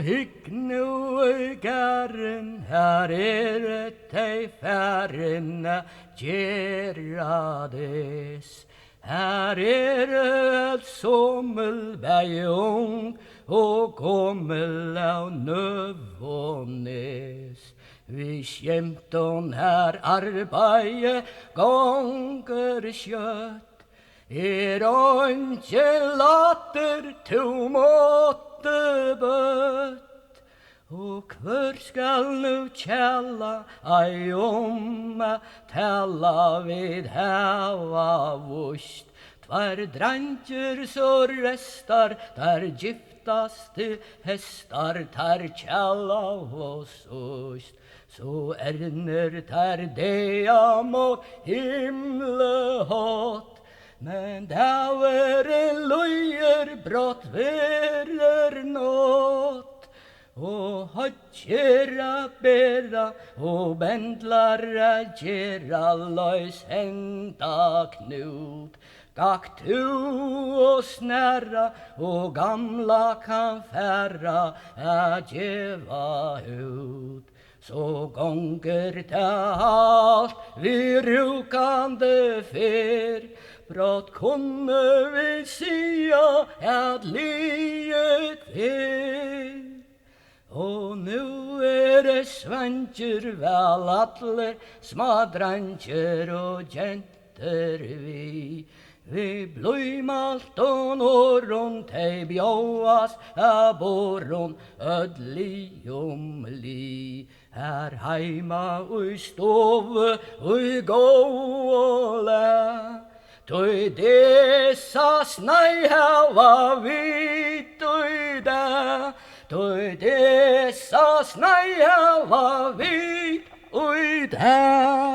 hygg nu i gæren, her et ei færene gerades. Her et sommelberg ung, og gommel av nøvånes. Vi skjemton her arbeide gonger kjøtt, ikke later to måtte bøtt. Og hver skal nu kjalla ei tala vid hava vust. Tvar dranger så restar, der giftaste hestar, tar kjalla og sust. Så erner tar dea mot himle hatt, men der vere løyer brått verer nåt. Og hodgjera bera, og bendlara gjera løys henda knut. Gakk tu og snæra, og gamla kan færa a djeva ut. Så gonger ta alt vi rukande fer, brått kunne vi sia at liet er. Og nu det svanger vel atler, små dranger og jenter vi. Vi bløymalt og nåron tei bjåas a boron ødli omli. Her heima ui stove ui gå og læ. Tøy dessa snei hava vit ui da. Tøy dessa snei hava vit ui da.